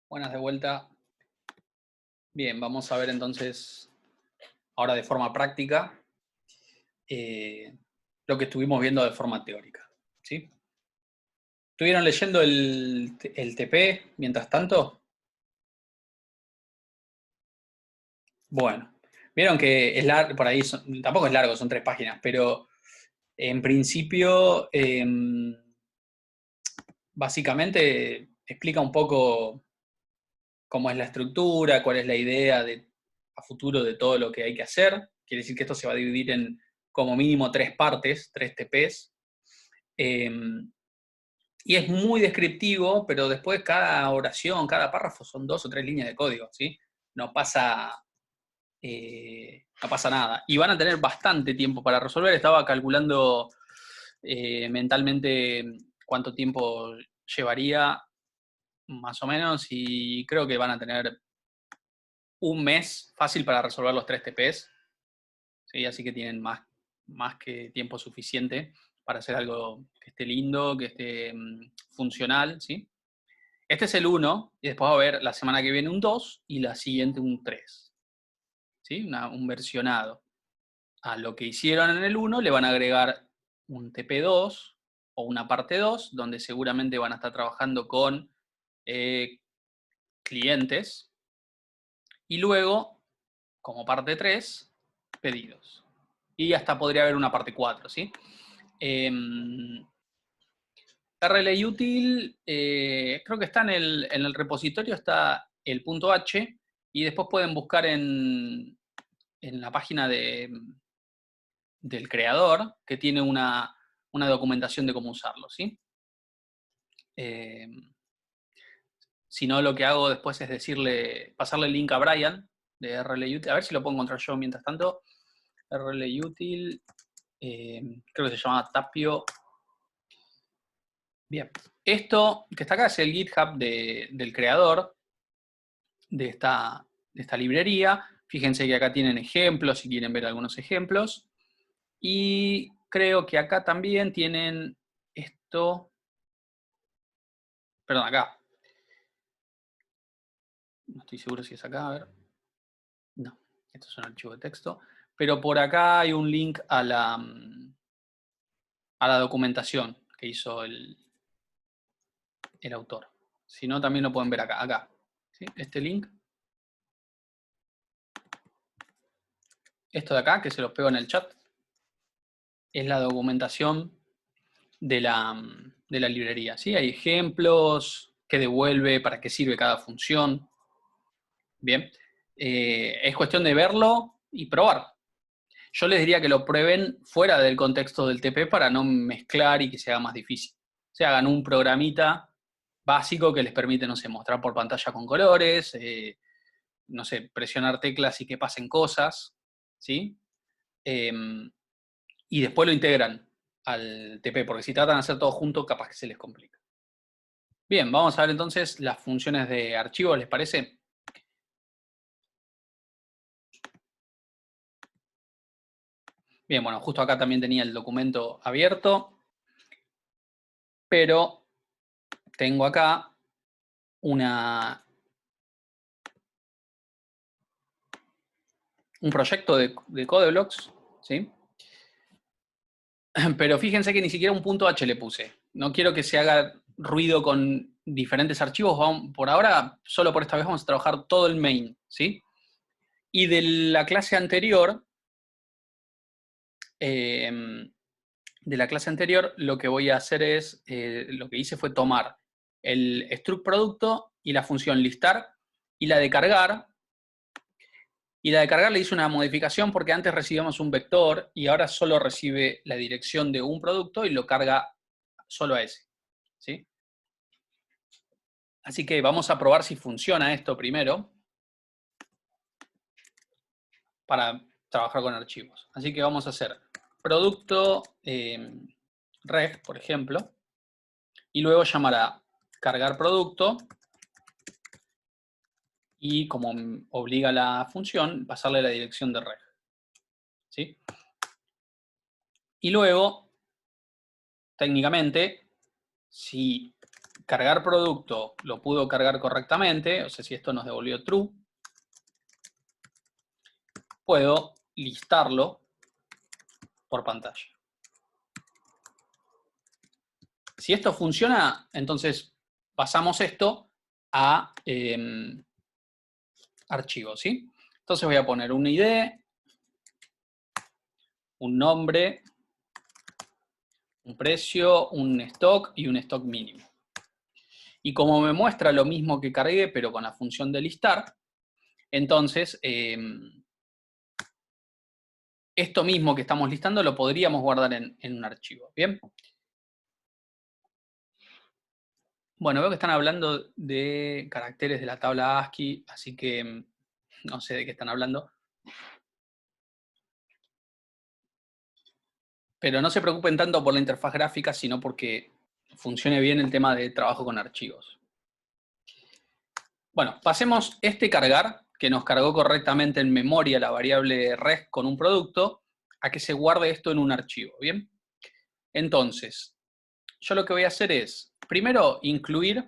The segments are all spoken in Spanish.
Buenas de vuelta. Bien, vamos a ver entonces, ahora de forma práctica, lo que estuvimos viendo de forma teórica. ¿Sí? ¿Estuvieron leyendo el TP mientras tanto? Bueno, vieron que es largo, por ahí tampoco es largo, son 3 páginas, pero en principio, básicamente explica un poco cómo es la estructura, cuál es la idea a futuro de todo lo que hay que hacer. Quiere decir que esto se va a dividir en como mínimo 3 partes, 3 TPs. Eh, y es muy descriptivo, pero después cada oración, cada párrafo son 2 o 3 líneas de código, ¿sí? No pasa, no pasa nada. Y van a tener bastante tiempo para resolver. Estaba calculando mentalmente cuánto tiempo llevaría, más o menos, y creo que van a tener un mes fácil para resolver los 3 TPs, ¿sí? Así que tienen más que tiempo suficiente para hacer algo que esté lindo, que esté funcional, ¿sí? Este es el 1, y después va a haber la semana que viene un 2 y la siguiente un 3, ¿sí? Un versionado. A lo que hicieron en el 1 le van a agregar un TP2 o una parte 2, donde seguramente van a estar trabajando con clientes, y luego, como parte 3, pedidos. Y hasta podría haber una parte 4, ¿sí? RLI útil, creo que está en el repositorio, está el punto H, y después pueden buscar en la página del creador, que tiene una documentación de cómo usarlo, ¿sí? Si no, lo que hago después es pasarle el link a Brian de RLI útil, a ver si lo puedo encontrar yo mientras tanto. RLI útil, creo que se llama Tapio. Bien, esto que está acá es el GitHub del creador de esta librería. Fíjense que acá tienen ejemplos, si quieren ver algunos ejemplos. Y creo que acá también tienen esto. Perdón, acá. No estoy seguro si es acá, a ver. No, esto es un archivo de texto. Pero por acá hay un link a la documentación que hizo el autor. Si no, también lo pueden ver acá. ¿Sí? Este link. Esto de acá, que se los pego en el chat, es la documentación de la librería. ¿Sí? Hay ejemplos, qué devuelve, para qué sirve cada función. Bien. Es cuestión de verlo y probar. Yo les diría que lo prueben fuera del contexto del TP para no mezclar y que se haga más difícil. O sea, hagan un programita básico que les permite, no sé, mostrar por pantalla con colores, no sé, presionar teclas y que pasen cosas, ¿sí? Y después lo integran al TP, porque si tratan de hacer todo junto, capaz que se les complica. Bien, vamos a ver entonces las funciones de archivo, ¿les parece? Bien, bueno, justo acá también tenía el documento abierto, pero tengo acá un proyecto de Codeblocks, ¿sí? Pero fíjense que ni siquiera un punto H le puse. No quiero que se haga ruido con diferentes archivos. Por ahora, solo por esta vez vamos a trabajar todo el main, ¿sí? Y de la clase anterior, lo que voy a hacer es, lo que hice fue tomar el struct producto y la función listar y la de cargar. Y la de cargar le hice una modificación porque antes recibíamos un vector y ahora solo recibe la dirección de un producto y lo carga solo a ese, ¿sí? Así que vamos a probar si funciona esto primero para trabajar con archivos. Así que vamos a hacer producto ref, por ejemplo, y luego llamar a cargar producto y como obliga la función, pasarle la dirección de ref, ¿sí? Y luego, técnicamente, si cargar producto lo pudo cargar correctamente, o sea, si esto nos devolvió true, puedo listarlo por pantalla. Si esto funciona, entonces pasamos esto a archivo, ¿sí? Entonces voy a poner un ID, un nombre, un precio, un stock y un stock mínimo. Y como me muestra lo mismo que cargué, pero con la función de listar, entonces esto mismo que estamos listando lo podríamos guardar en un archivo. ¿Bien? Bueno, veo que están hablando de caracteres de la tabla ASCII, así que no sé de qué están hablando. Pero no se preocupen tanto por la interfaz gráfica, sino porque funcione bien el tema de trabajo con archivos. Bueno, pasemos este cargar, que nos cargó correctamente en memoria la variable res con un producto, a que se guarde esto en un archivo, ¿bien? Entonces, yo lo que voy a hacer es, primero, incluir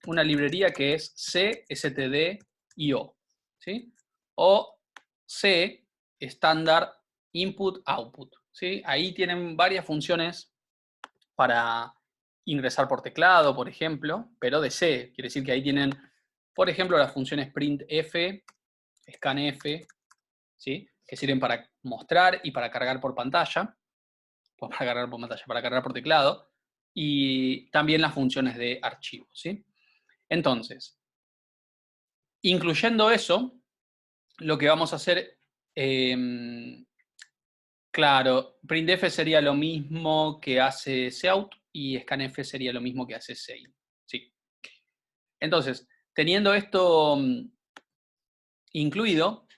una librería que es cstd.io, ¿sí? O C, estándar input-output, ¿sí? Ahí tienen varias funciones para ingresar por teclado, por ejemplo, pero de C. Quiere decir que ahí tienen, por ejemplo, las funciones printf, scanf, ¿sí? Que sirven para mostrar y para cargar por pantalla, para cargar por teclado, y también las funciones de archivo, ¿sí? Entonces, incluyendo eso, lo que vamos a hacer, claro, printf sería lo mismo que hace cout y scanf sería lo mismo que hace sein. Sí. Entonces, teniendo esto incluido,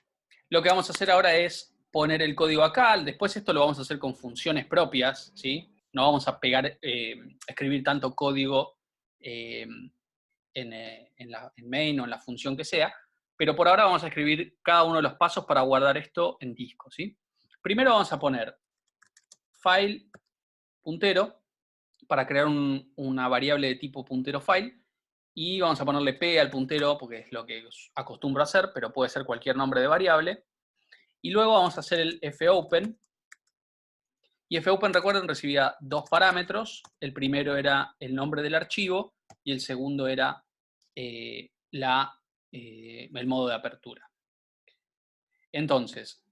lo que vamos a hacer ahora es poner el código acá. Después esto lo vamos a hacer con funciones propias, ¿sí? No vamos a pegar, escribir tanto código en main o en la función que sea, pero por ahora vamos a escribir cada uno de los pasos para guardar esto en disco, ¿sí? Primero vamos a poner file puntero para crear una variable de tipo puntero file y vamos a ponerle p al puntero porque es lo que acostumbro a hacer, pero puede ser cualquier nombre de variable. Y luego vamos a hacer el fopen. Y fopen, recuerden, recibía dos parámetros. El primero era el nombre del archivo y el segundo era el modo de apertura. Entonces,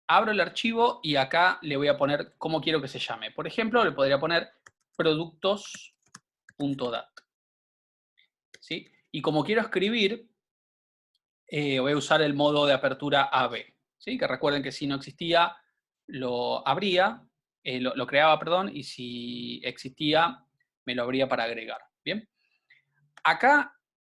abro el archivo y acá le voy a poner cómo quiero que se llame. Por ejemplo, le podría poner productos.dat. ¿Sí? Y como quiero escribir, voy a usar el modo de apertura AB. ¿Sí? Que recuerden que si no existía, lo abría, lo creaba, perdón, y si existía, me lo abría para agregar. ¿Bien? Acá,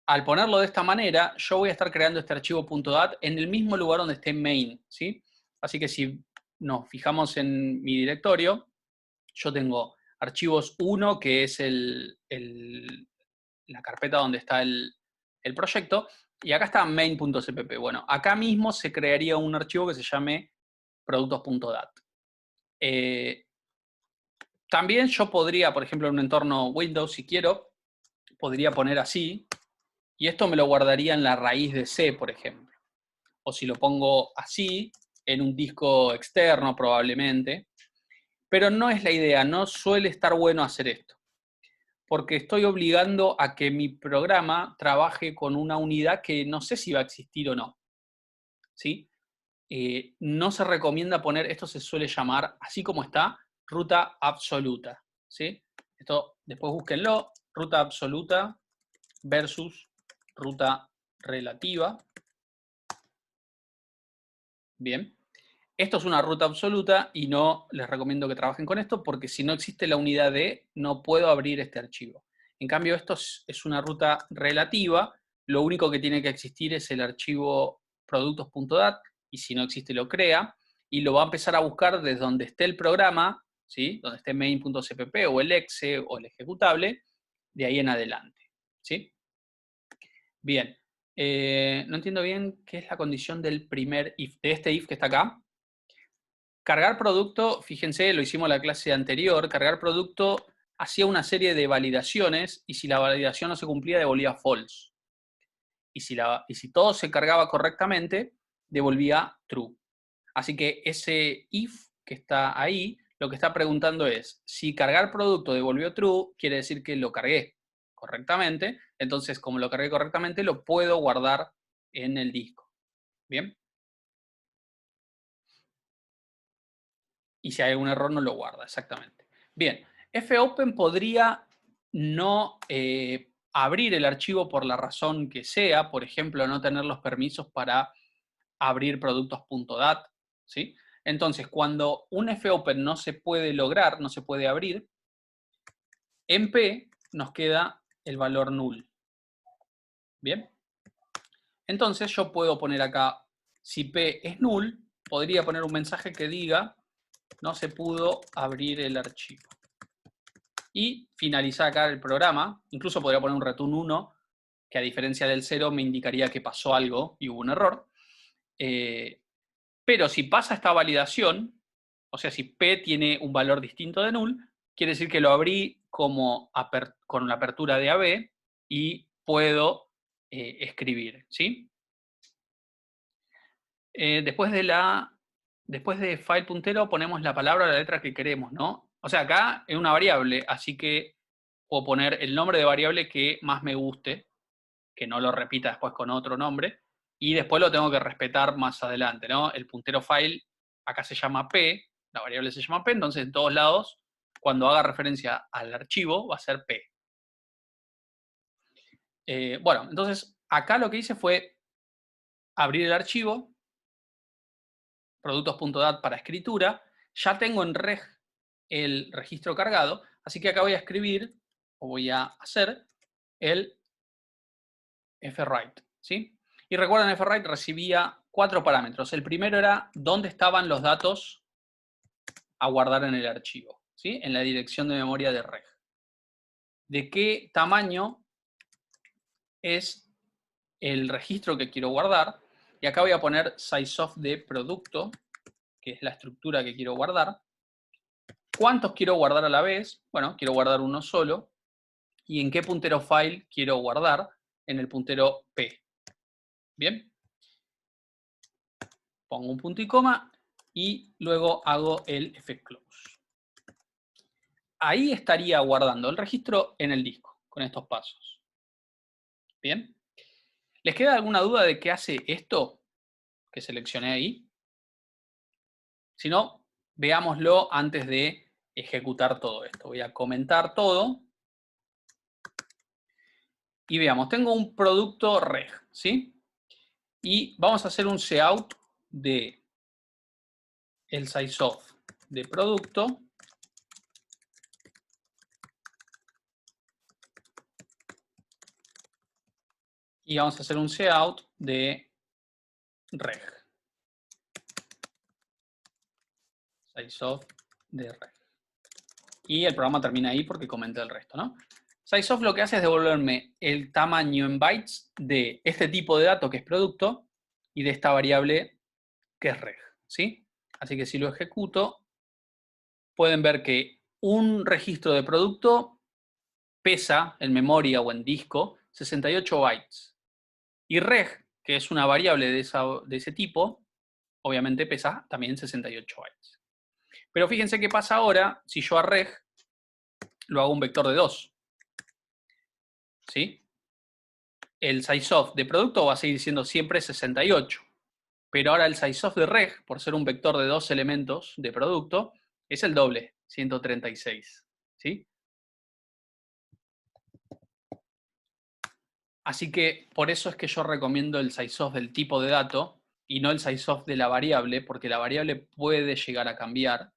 al ponerlo de esta manera, yo voy a estar creando este archivo .dat en el mismo lugar donde esté main, ¿sí? Así que si nos fijamos en mi directorio, yo tengo archivos 1, que es la carpeta donde está el proyecto, y acá está main.cpp. Bueno, acá mismo se crearía un archivo que se llame productos.dat. También yo podría, por ejemplo, en un entorno Windows, si quiero, podría poner así, y esto me lo guardaría en la raíz de C, por ejemplo. O si lo pongo así, en un disco externo probablemente. Pero no es la idea, no suele estar bueno hacer esto. Porque estoy obligando a que mi programa trabaje con una unidad que no sé si va a existir o no. ¿Sí? No se recomienda poner, esto se suele llamar, así como está, ruta absoluta. ¿Sí? Esto después búsquenlo, ruta absoluta versus ruta relativa. Bien. Esto es una ruta absoluta y no les recomiendo que trabajen con esto porque si no existe la unidad de, no puedo abrir este archivo. En cambio, esto es una ruta relativa. Lo único que tiene que existir es el archivo productos.dat y si no existe lo crea y lo va a empezar a buscar desde donde esté el programa, ¿sí? Donde esté main.cpp o el exe o el ejecutable, de ahí en adelante. ¿Sí? Bien. No entiendo bien qué es la condición del primer if, de este if que está acá. Cargar producto, fíjense, lo hicimos en la clase anterior, cargar producto hacía una serie de validaciones y si la validación no se cumplía devolvía false. Y si todo se cargaba correctamente, devolvía true. Así que ese if que está ahí, lo que está preguntando es, si cargar producto devolvió true, quiere decir que lo cargué correctamente. Entonces, como lo cargué correctamente, lo puedo guardar en el disco. ¿Bien? Y si hay algún error, no lo guarda, exactamente. Bien, fopen podría no abrir el archivo por la razón que sea, por ejemplo, no tener los permisos para abrir productos.dat, ¿sí? Entonces, cuando un fopen no se puede lograr, no se puede abrir, en P nos queda el valor null. ¿Bien? Entonces, yo puedo poner acá, si P es null, podría poner un mensaje que diga, no se pudo abrir el archivo. Y finalizar acá el programa. Incluso podría poner un return 1, que a diferencia del 0 me indicaría que pasó algo y hubo un error. Pero si pasa esta validación, o sea, si P tiene un valor distinto de null, quiere decir que lo abrí como con una apertura de AB y puedo escribir, ¿sí? Después de file puntero ponemos la palabra o la letra que queremos, ¿no? O sea, acá es una variable, así que puedo poner el nombre de variable que más me guste, que no lo repita después con otro nombre, y después lo tengo que respetar más adelante, ¿no? El puntero file acá se llama P, la variable se llama P, entonces en todos lados, cuando haga referencia al archivo, va a ser P. Bueno, entonces acá lo que hice fue abrir el archivo, productos.dat para escritura, ya tengo en reg el registro cargado, así que acá voy a escribir, o voy a hacer, el fwrite, ¿sí? Y recuerden, fwrite recibía 4 parámetros. El primero era dónde estaban los datos a guardar en el archivo, ¿sí? En la dirección de memoria de reg. De qué tamaño es el registro que quiero guardar. Y acá voy a poner sizeof de producto, que es la estructura que quiero guardar. ¿Cuántos quiero guardar a la vez? Bueno, quiero guardar uno solo. ¿Y en qué puntero file quiero guardar? En el puntero P. ¿Bien? Pongo un punto y coma y luego hago el fclose. Ahí estaría guardando el registro en el disco, con estos pasos. ¿Bien? ¿Les queda alguna duda de qué hace esto que seleccioné ahí? Si no, veámoslo antes de ejecutar todo esto. Voy a comentar todo. Y veamos, tengo un producto reg, ¿sí? Y vamos a hacer un cout de el sizeof de producto. Y vamos a hacer un cout de reg. Sizeof de reg. Y el programa termina ahí porque comenté el resto, ¿no? Sizeof lo que hace es devolverme el tamaño en bytes de este tipo de dato que es producto y de esta variable que es reg, ¿sí? Así que si lo ejecuto, pueden ver que un registro de producto pesa en memoria o en disco 68 bytes. Y reg, que es una variable de ese tipo, obviamente pesa también 68 bytes. Pero fíjense qué pasa ahora si yo a reg lo hago un vector de 2. ¿Sí? El sizeof de producto va a seguir siendo siempre 68. Pero ahora el sizeof de reg, por ser un vector de 2 elementos de producto, es el doble, 136. ¿Sí? Así que por eso es que yo recomiendo el sizeof del tipo de dato y no el sizeof de la variable, porque la variable puede llegar a cambiar.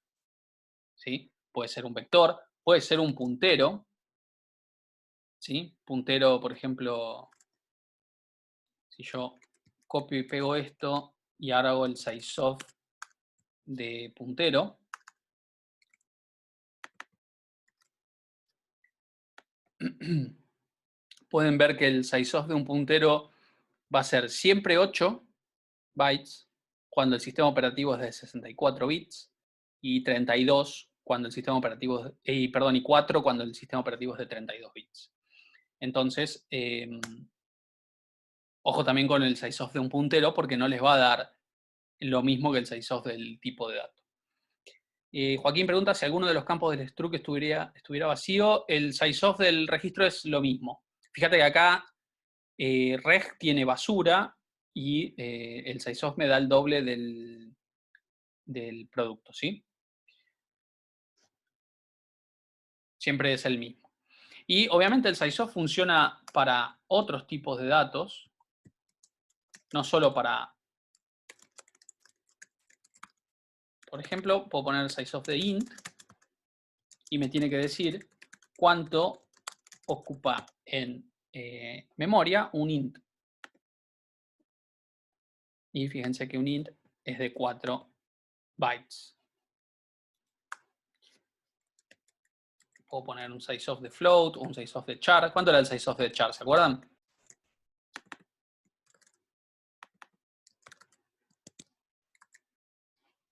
¿Sí? Puede ser un vector, puede ser un puntero. ¿Sí? Puntero, por ejemplo, si yo copio y pego esto y ahora hago el sizeof de puntero, pueden ver que el sizeof de un puntero va a ser siempre 8 bytes cuando el sistema operativo es de 64 bits y 32 cuando el sistema operativo, y 4 cuando el sistema operativo es de 32 bits. Entonces, ojo también con el sizeof de un puntero, porque no les va a dar lo mismo que el sizeof del tipo de dato. Joaquín pregunta si alguno de los campos del struct estuviera vacío. El sizeof del registro es lo mismo. Fíjate que acá reg tiene basura y el sizeof me da el doble del producto, ¿sí? Siempre es el mismo. Y obviamente el sizeof funciona para otros tipos de datos, no solo para... Por ejemplo, puedo poner el sizeof de int y me tiene que decir cuánto ocupa en memoria un int. Y fíjense que un int es de 4 bytes. Puedo poner un sizeof de float, un sizeof de char. ¿Cuánto era el sizeof de char? ¿Se acuerdan?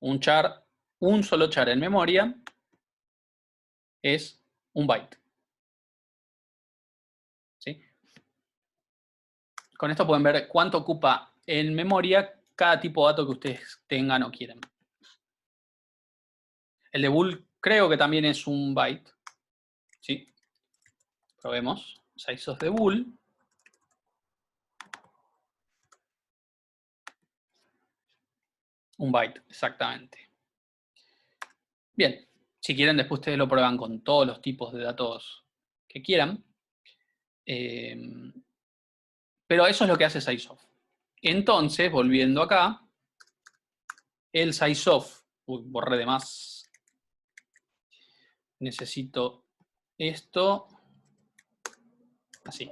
Un char, un solo char en memoria es un byte. ¿Sí? Con esto pueden ver cuánto ocupa en memoria cada tipo de dato que ustedes tengan o quieran. El de bool creo que también es un byte. ¿Sí? Probemos. Sizeof de bool. Un byte, exactamente. Bien, si quieren después ustedes lo prueban con todos los tipos de datos que quieran. Pero eso es lo que hace sizeof. Entonces, volviendo acá, el sizeof, borré de más, necesito esto, así.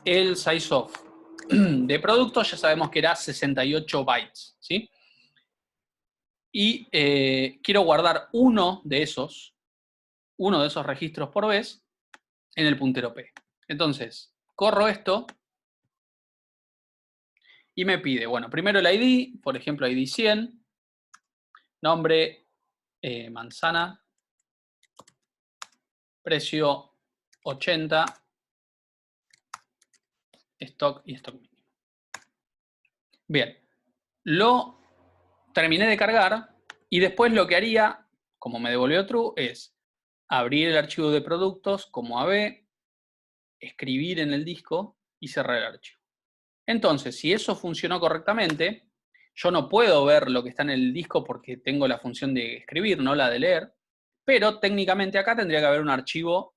El sizeof de producto ya sabemos que era 68 bytes, ¿sí? Y quiero guardar uno de esos registros por vez en el puntero P. Entonces, corro esto y me pide, bueno, primero el ID, por ejemplo, ID 100, nombre, manzana, precio 80, stock y stock mínimo. Bien, lo terminé de cargar y después lo que haría, como me devolvió true, es abrir el archivo de productos como AB, escribir en el disco y cerrar el archivo. Entonces, si eso funcionó correctamente, yo no puedo ver lo que está en el disco porque tengo la función de escribir, no la de leer, pero técnicamente acá tendría que haber un archivo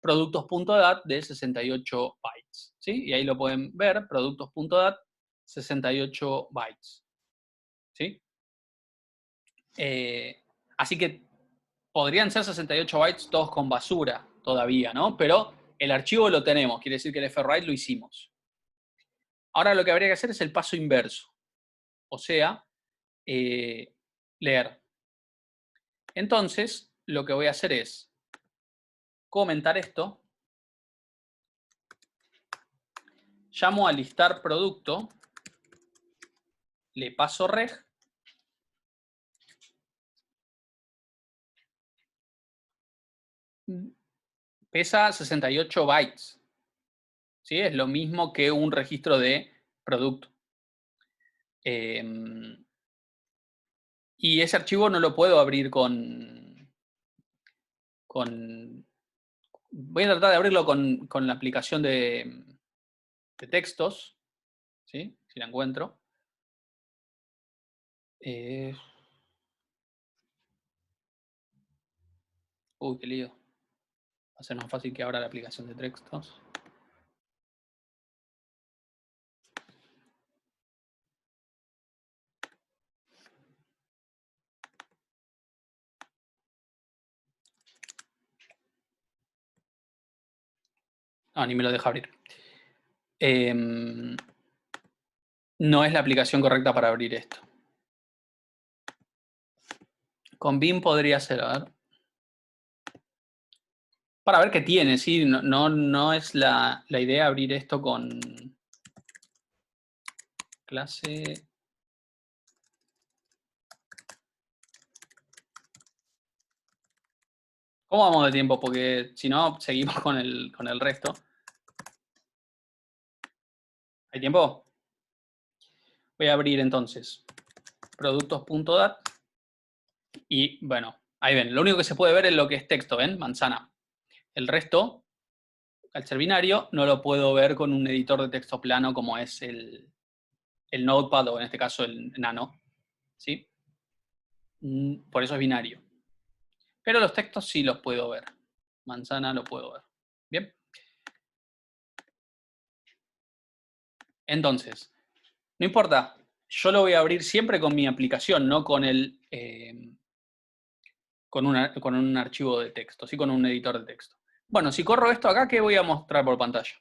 productos.dat de 68 bytes. ¿Sí? Y ahí lo pueden ver, productos.dat, 68 bytes. ¿Sí? Así que podrían ser 68 bytes todos con basura todavía, ¿no? Pero el archivo lo tenemos, quiere decir que el fwrite lo hicimos. Ahora lo que habría que hacer es el paso inverso, o sea, leer. Entonces, lo que voy a hacer es comentar esto, llamo a listar producto, le paso reg, pesa 68 bytes. ¿Sí? Es lo mismo que un registro de producto. Y ese archivo no lo puedo abrir con... Voy a tratar de abrirlo con la aplicación de textos, ¿sí? Si la encuentro. Uy, qué lío. Va a ser más fácil que abra la aplicación de textos. No, ni me lo deja abrir. No es la aplicación correcta para abrir esto. Con Vim podría ser, a ver. Para ver qué tiene, ¿sí? No es la idea abrir esto con clase ¿Cómo vamos de tiempo? Porque si no, seguimos con el resto. ¿Hay tiempo? Voy a abrir entonces productos.dat y bueno, ahí ven. Lo único que se puede ver es lo que es texto, ¿ven? Manzana. El resto, al ser binario, no lo puedo ver con un editor de texto plano como es el Notepad o en este caso el Nano. ¿Sí? Por eso es binario. Pero los textos sí los puedo ver. Manzana lo puedo ver. Bien. Entonces, no importa. Yo lo voy a abrir siempre con mi aplicación, no con con un archivo de texto, sí con un editor de texto. Bueno, si corro esto acá, ¿qué voy a mostrar por pantalla?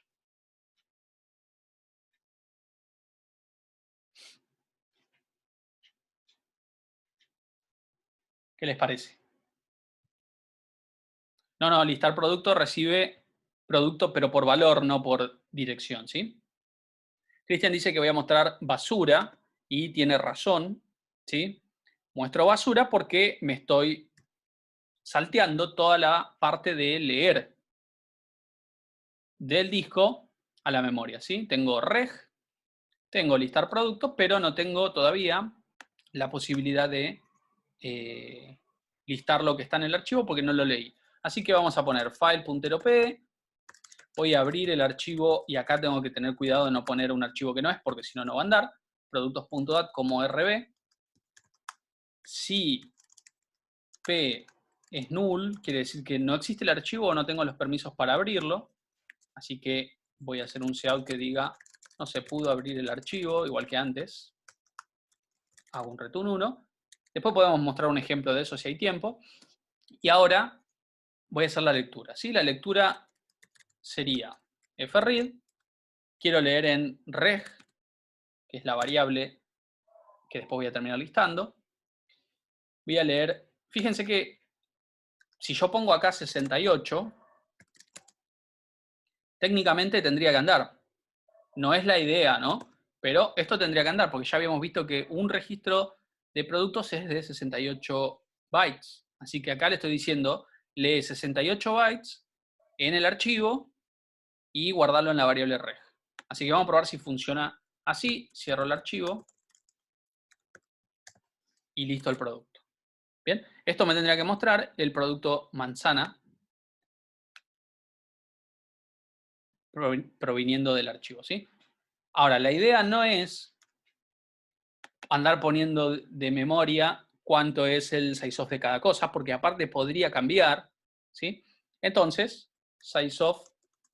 ¿Qué les parece? No, listar producto recibe producto, pero por valor, no por dirección, ¿sí? Cristian dice que voy a mostrar basura y tiene razón, ¿sí? Muestro basura porque me estoy salteando toda la parte de leer del disco a la memoria, ¿sí? Tengo reg, tengo listar productos, pero no tengo todavía la posibilidad de listar lo que está en el archivo porque no lo leí. Así que vamos a poner file.p, voy a abrir el archivo y acá tengo que tener cuidado de no poner un archivo que no es porque si no, no va a andar. Productos.dat como rb. Si p es null, quiere decir que no existe el archivo o no tengo los permisos para abrirlo. Así que voy a hacer un cout que diga no se pudo abrir el archivo, igual que antes. Hago un return 1. Después podemos mostrar un ejemplo de eso si hay tiempo. Y ahora voy a hacer la lectura. ¿Sí? La lectura sería fread. Quiero leer en reg, que es la variable que después voy a terminar listando. Voy a leer, fíjense que si yo pongo acá 68, técnicamente tendría que andar. No es la idea, ¿no? Pero esto tendría que andar, porque ya habíamos visto que un registro de productos es de 68 bytes. Así que acá le estoy diciendo, lee 68 bytes en el archivo y guardarlo en la variable reg. Así que vamos a probar si funciona así. Cierro el archivo y listo el producto. Bien, esto me tendría que mostrar el producto manzana proviniendo del archivo, ¿sí? Ahora, la idea no es andar poniendo de memoria cuánto es el size-off de cada cosa, porque aparte podría cambiar, ¿sí? Entonces, size-off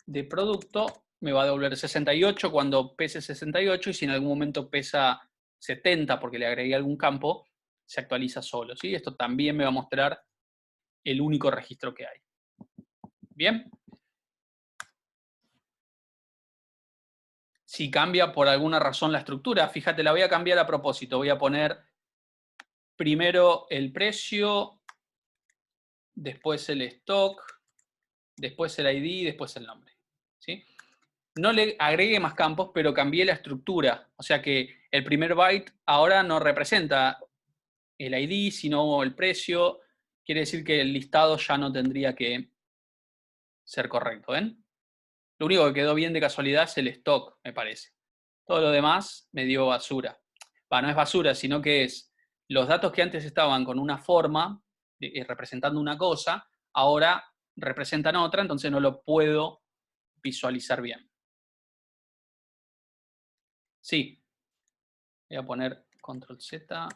de producto me va a devolver 68 cuando pese 68 y si en algún momento pesa 70 porque le agregué algún campo, se actualiza solo, ¿sí? Esto también me va a mostrar el único registro que hay. ¿Bien? Si cambia por alguna razón la estructura, fíjate, la voy a cambiar a propósito. Voy a poner primero el precio, después el stock, después el ID, después el nombre. ¿Sí? No le agregué más campos, pero cambié la estructura. O sea que el primer byte ahora no representa el ID, sino el precio. Quiere decir que el listado ya no tendría que ser correcto. ¿Ven? Lo único que quedó bien de casualidad es el stock, me parece. Todo lo demás me dio basura. No es basura, sino que es los datos que antes estaban con una forma, representando una cosa, ahora representan otra, entonces no lo puedo visualizar bien. Sí, voy a poner control Z.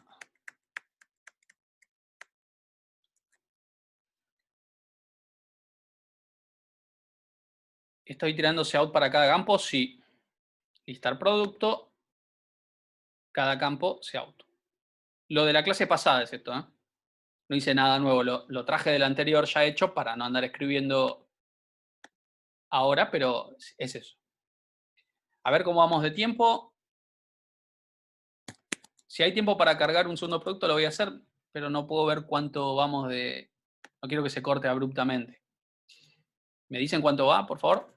¿Estoy tirando out para cada campo? Sí. Listar producto, cada campo out. Lo de la clase pasada es esto, ¿eh? No hice nada nuevo, lo traje del anterior ya hecho para no andar escribiendo ahora, pero es eso. A ver cómo vamos de tiempo. Si hay tiempo para cargar un segundo producto lo voy a hacer, pero no puedo ver cuánto vamos de... No quiero que se corte abruptamente. ¿Me dicen cuánto va, por favor?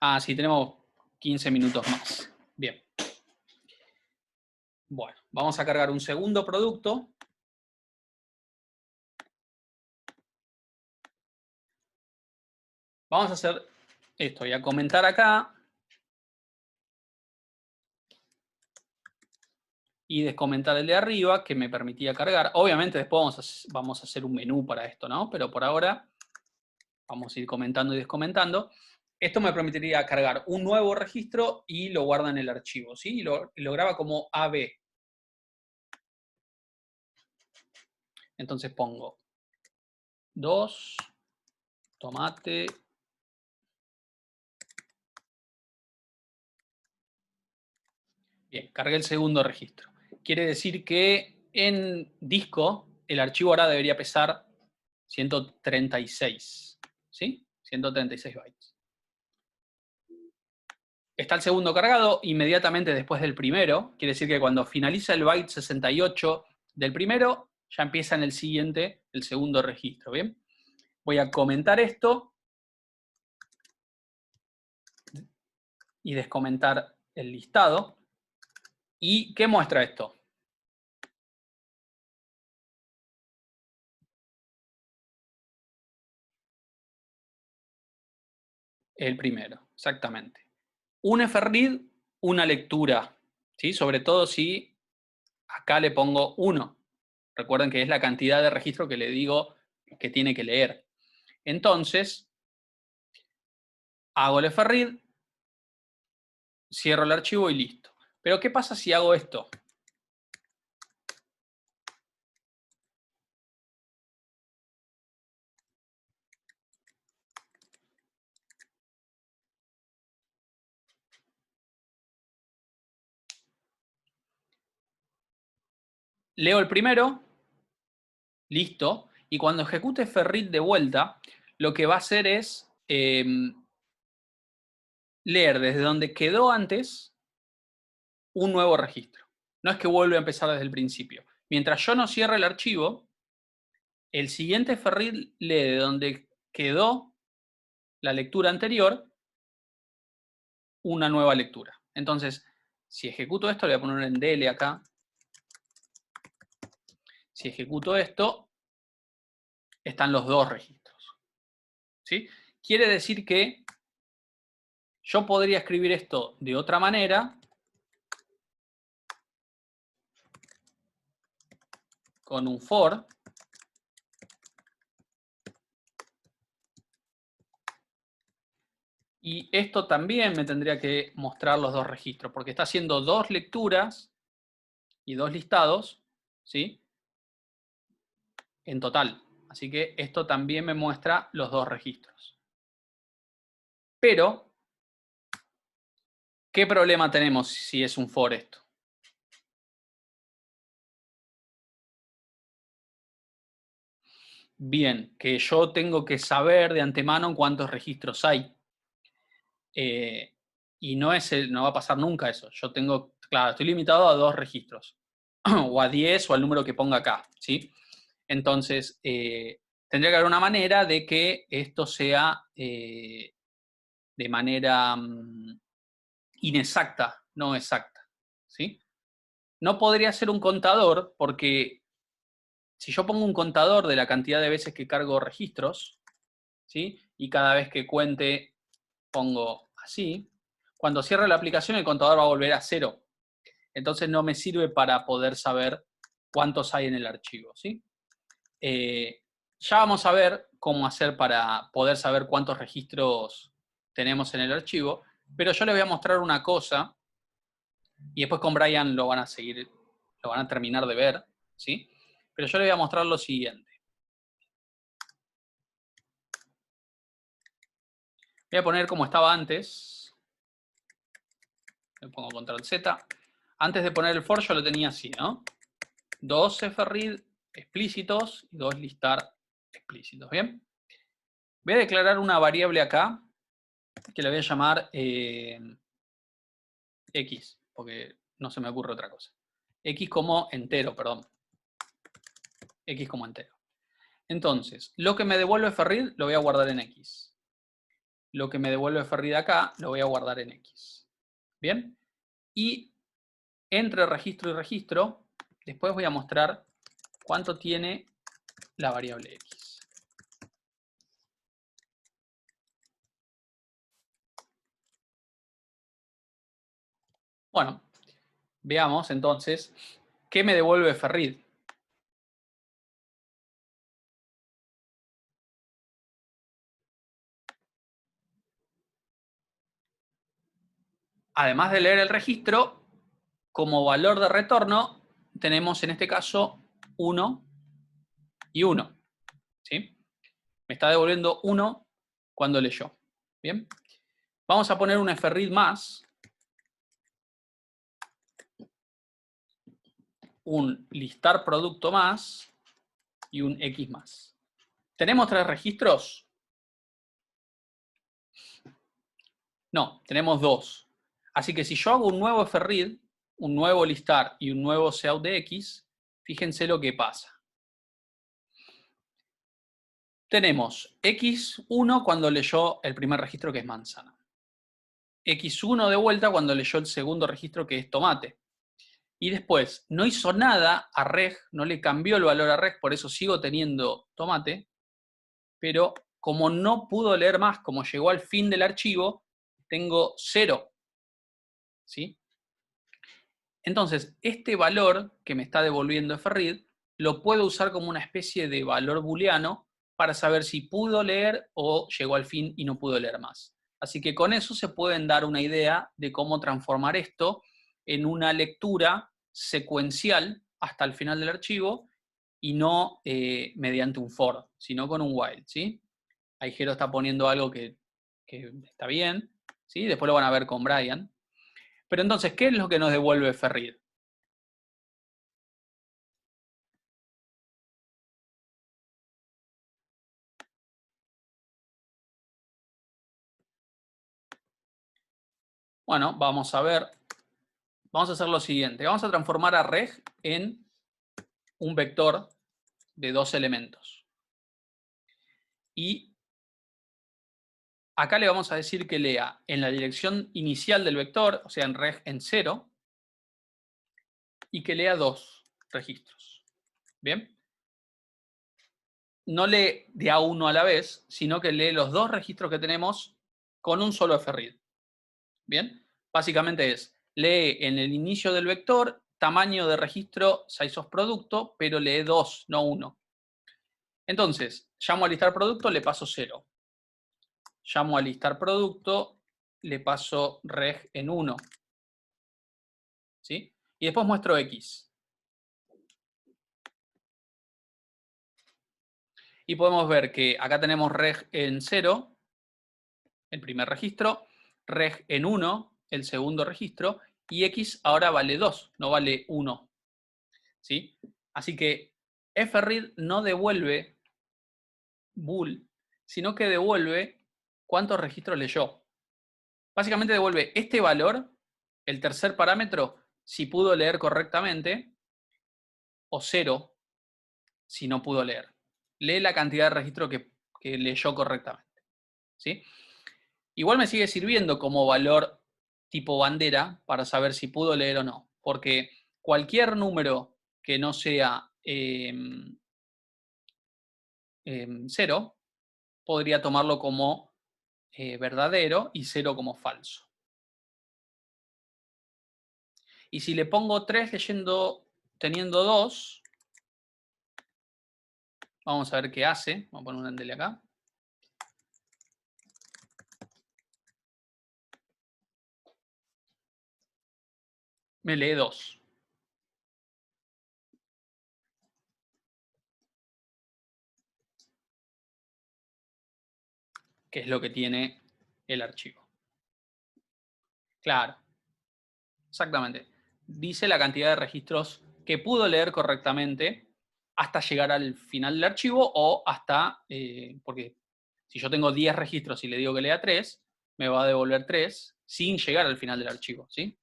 Ah, sí, tenemos 15 minutos más. Bien. Bueno, vamos a cargar un segundo producto. Vamos a hacer esto. Voy a comentar acá. Y descomentar el de arriba, que me permitía cargar. Obviamente después vamos a hacer un menú para esto, ¿no? Pero por ahora vamos a ir comentando y descomentando. Esto me permitiría cargar un nuevo registro y lo guarda en el archivo, ¿sí? Y lo graba como AB. Entonces pongo 2, tomate. Bien, cargué el segundo registro. Quiere decir que en disco el archivo ahora debería pesar 136, ¿sí? 136 bytes. Está el segundo cargado inmediatamente después del primero. Quiere decir que cuando finaliza el byte 68 del primero, ya empieza en el siguiente, el segundo registro. ¿Bien? Voy a comentar esto y descomentar el listado. ¿Y qué muestra esto? El primero, exactamente. Un FREAD, una lectura. ¿Sí? Sobre todo si acá le pongo 1. Recuerden que es la cantidad de registro que le digo que tiene que leer. Entonces, hago el FREAD, cierro el archivo y listo. Pero ¿qué pasa si hago esto? Leo el primero, listo, y cuando ejecute FREAD de vuelta, lo que va a hacer es leer desde donde quedó antes un nuevo registro. No es que vuelva a empezar desde el principio. Mientras yo no cierre el archivo, el siguiente FREAD lee de donde quedó la lectura anterior una nueva lectura. Entonces, si ejecuto esto, le voy a poner en DL acá. Si ejecuto esto, están los dos registros. ¿Sí? Quiere decir que yo podría escribir esto de otra manera, con un for, y esto también me tendría que mostrar los dos registros, porque está haciendo dos lecturas y dos listados, ¿sí? En total. Así que esto también me muestra los dos registros. Pero, ¿qué problema tenemos si es un for esto? Bien, que yo tengo que saber de antemano cuántos registros hay. Y no va a pasar nunca eso. Yo tengo, claro, estoy limitado a 2 registros. O a 10 o al número que ponga acá, ¿sí? Entonces, tendría que haber una manera de que esto sea de manera inexacta, no exacta, ¿sí? No podría ser un contador porque si yo pongo un contador de la cantidad de veces que cargo registros, ¿sí? Y cada vez que cuente pongo así, cuando cierre la aplicación el contador va a volver a 0. Entonces no me sirve para poder saber cuántos hay en el archivo, ¿sí? Ya vamos a ver cómo hacer para poder saber cuántos registros tenemos en el archivo, pero yo les voy a mostrar una cosa y después con Brian lo van a terminar de ver, ¿sí? Pero yo les voy a mostrar lo siguiente. Voy a poner como estaba antes. Le pongo control Z. Antes de poner el for yo lo tenía así, ¿no? 2 FREAD explícitos y 2 listar explícitos, ¿bien? Voy a declarar una variable acá que le voy a llamar X, porque no se me ocurre otra cosa. X como entero, perdón. X como entero. Entonces, lo que me devuelve FREAD lo voy a guardar en X. Lo que me devuelve FREAD acá lo voy a guardar en X. ¿Bien? Y entre registro y registro, después voy a mostrar cuánto tiene la variable X. Bueno, veamos entonces qué me devuelve fRead. Además de leer el registro, como valor de retorno tenemos en este caso 1 y 1. ¿Sí? Me está devolviendo 1 cuando leyó. Bien. Vamos a poner un fRead más. Un listar producto más y un X más. ¿Tenemos 3 registros? No, tenemos 2. Así que si yo hago un nuevo fRead, un nuevo listar y un nuevo cout de X, fíjense lo que pasa. Tenemos X1 cuando leyó el primer registro que es manzana. X1 de vuelta cuando leyó el segundo registro que es tomate. Y después no hizo nada a reg, no le cambió el valor a reg, por eso sigo teniendo tomate, pero como no pudo leer más, como llegó al fin del archivo, tengo 0. ¿Sí? Entonces, este valor que me está devolviendo fRead lo puedo usar como una especie de valor booleano para saber si pudo leer o llegó al fin y no pudo leer más. Así que con eso se pueden dar una idea de cómo transformar esto en una lectura secuencial hasta el final del archivo y no mediante un for, sino con un while. ¿Sí? Ahí Jero está poniendo algo que está bien. ¿Sí? Después lo van a ver con Brian. Pero entonces, ¿qué es lo que nos devuelve fRead? Bueno, vamos a ver. Vamos a hacer lo siguiente. Vamos a transformar a reg en un vector de 2 elementos. Y acá le vamos a decir que lea en la dirección inicial del vector, o sea, en reg en 0, y que lea 2 registros. ¿Bien? No lee de a uno a la vez, sino que lee los 2 registros que tenemos con un solo fRead. ¿Bien? Básicamente es, lee en el inicio del vector, tamaño de registro, size of producto, pero lee 2, no 1. Entonces, llamo a listar producto, le paso 0. Llamo a listar producto, le paso reg en 1. ¿Sí? Y después muestro X. Y podemos ver que acá tenemos reg en 0, el primer registro, reg en 1, el segundo registro, y X ahora vale 2, no vale 1. ¿Sí? Así que fRead no devuelve bool, sino que devuelve cuántos registros leyó. Básicamente devuelve este valor, el tercer parámetro, si pudo leer correctamente, o 0 si no pudo leer. Lee la cantidad de registros que leyó correctamente. ¿Sí? Igual me sigue sirviendo como valor tipo bandera para saber si pudo leer o no. Porque cualquier número que no sea 0 podría tomarlo como verdadero y 0 como falso. Y si le pongo 3 teniendo 2, vamos a ver qué hace. Vamos a poner un andele acá. Me lee 2. Que es lo que tiene el archivo. Claro, exactamente. Dice la cantidad de registros que pudo leer correctamente hasta llegar al final del archivo o hasta, porque si yo tengo 10 registros y le digo que lea 3, me va a devolver 3 sin llegar al final del archivo. ¿Sí?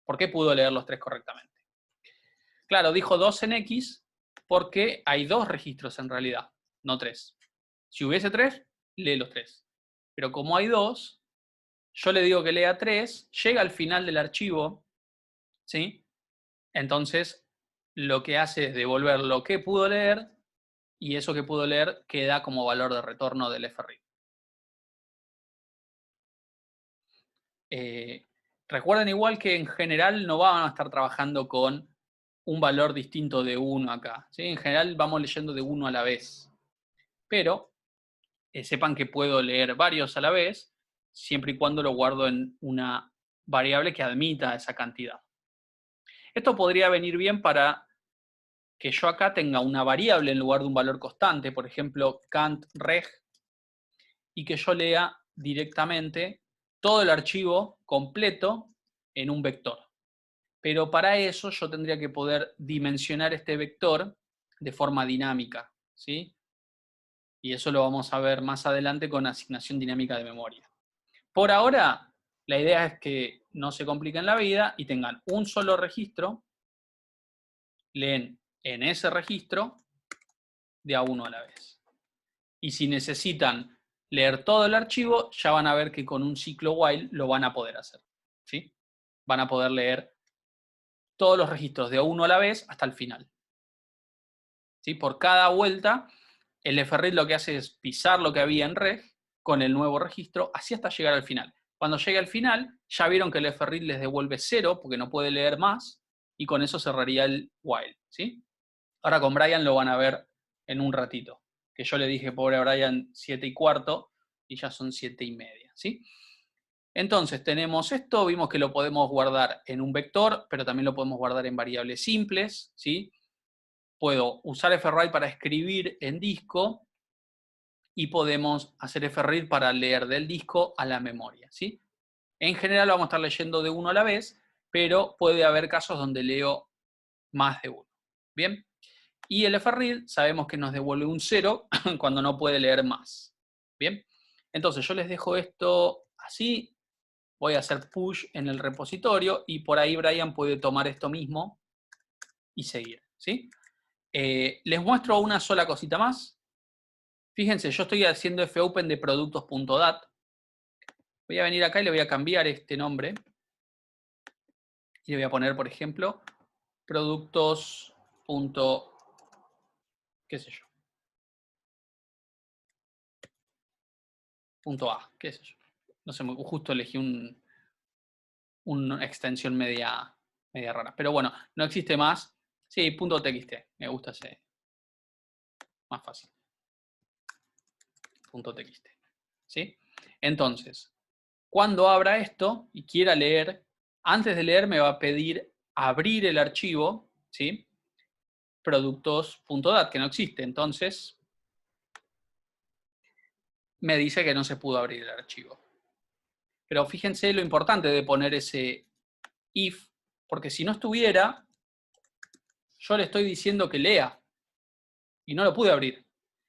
¿Por qué pudo leer los 3 correctamente? Claro, dijo 2 en X porque hay 2 registros en realidad, no 3. Si hubiese 3, lee los 3. Pero como hay 2, yo le digo que lea 3, llega al final del archivo, ¿sí? Entonces, lo que hace es devolver lo que pudo leer y eso que pudo leer queda como valor de retorno del fRead. Recuerden igual que en general no van a estar trabajando con un valor distinto de 1 acá, ¿sí? En general vamos leyendo de 1 a la vez. Pero sepan que puedo leer varios a la vez, siempre y cuando lo guardo en una variable que admita esa cantidad. Esto podría venir bien para que yo acá tenga una variable en lugar de un valor constante, por ejemplo, cant reg, y que yo lea directamente todo el archivo completo en un vector. Pero para eso yo tendría que poder dimensionar este vector de forma dinámica, ¿sí? Y eso lo vamos a ver más adelante con asignación dinámica de memoria. Por ahora, la idea es que no se compliquen la vida y tengan un solo registro, leen en ese registro de a uno a la vez. Y si necesitan leer todo el archivo, ya van a ver que con un ciclo while lo van a poder hacer, ¿sí? Van a poder leer todos los registros de a uno a la vez hasta el final, ¿sí? Por cada vuelta, el fread lo que hace es pisar lo que había en reg con el nuevo registro, así hasta llegar al final. Cuando llegue al final, ya vieron que el fread les devuelve 0 porque no puede leer más, y con eso cerraría el while, ¿sí? Ahora con Brian lo van a ver en un ratito, que yo le dije, pobre Brian, 7:15, y ya son 7:30, ¿sí? Entonces tenemos esto, vimos que lo podemos guardar en un vector, pero también lo podemos guardar en variables simples, ¿sí? Puedo usar fwrite para escribir en disco, y podemos hacer fread para leer del disco a la memoria, ¿sí? En general vamos a estar leyendo de uno a la vez, pero puede haber casos donde leo más de uno. ¿Bien? Y el fread sabemos que nos devuelve un 0 cuando no puede leer más. ¿Bien? Entonces yo les dejo esto así, voy a hacer push en el repositorio y por ahí Brian puede tomar esto mismo y seguir, ¿sí? Les muestro una sola cosita más. Fíjense, yo estoy haciendo fopen de productos.dat. Voy a venir acá y le voy a cambiar este nombre. Y le voy a poner, por ejemplo, productos. ¿Qué sé yo? .a, qué sé yo. No sé, justo elegí una extensión media rara. Pero bueno, no existe más. Sí, .txt. Me gusta ese. Más fácil. .txt. ¿Sí? Entonces, cuando abra esto y quiera leer, antes de leer me va a pedir abrir el archivo, ¿sí? Productos.dat, que no existe. Entonces, me dice que no se pudo abrir el archivo. Pero fíjense lo importante de poner ese if, porque si no estuviera, yo le estoy diciendo que lea y no lo pude abrir.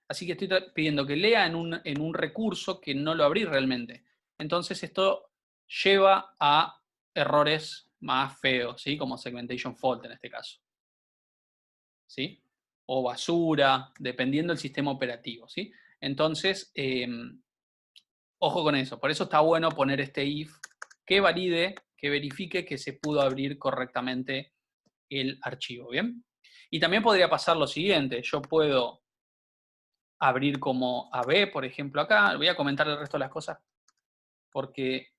Así que estoy pidiendo que lea en un recurso que no lo abrí realmente. Entonces esto lleva a errores más feos, ¿sí? Como segmentation fault en este caso, ¿sí? O basura, dependiendo del sistema operativo, ¿sí? Entonces, ojo con eso. Por eso está bueno poner este if que valide, que verifique que se pudo abrir correctamente el archivo, ¿bien? Y también podría pasar lo siguiente. Yo puedo abrir como AB, por ejemplo, acá. Voy a comentar el resto de las cosas porque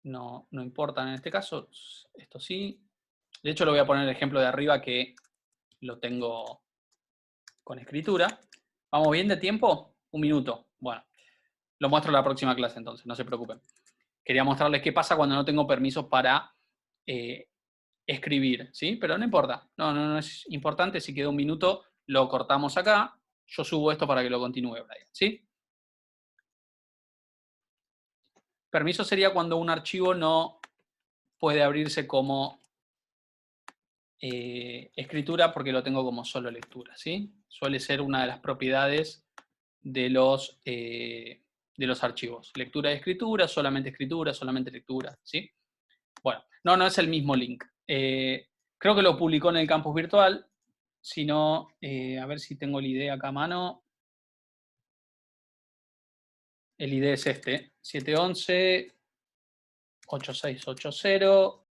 no importan en este caso. Esto sí. De hecho, lo voy a poner el ejemplo de arriba que lo tengo con escritura. ¿Vamos bien de tiempo? 1 minuto. Bueno, lo muestro en la próxima clase entonces, no se preocupen. Quería mostrarles qué pasa cuando no tengo permisos para escribir, ¿sí? Pero no importa. No es importante. Si queda 1 minuto, lo cortamos acá. Yo subo esto para que lo continúe, Brian, ¿sí? Permiso sería cuando un archivo no puede abrirse como escritura porque lo tengo como solo lectura, ¿sí? Suele ser una de las propiedades de los archivos. Lectura y escritura, solamente lectura, ¿sí? Bueno, no es el mismo link. Creo que lo publicó en el campus virtual. Si no, a ver si tengo el ID acá a mano. El ID es este, 711-8680.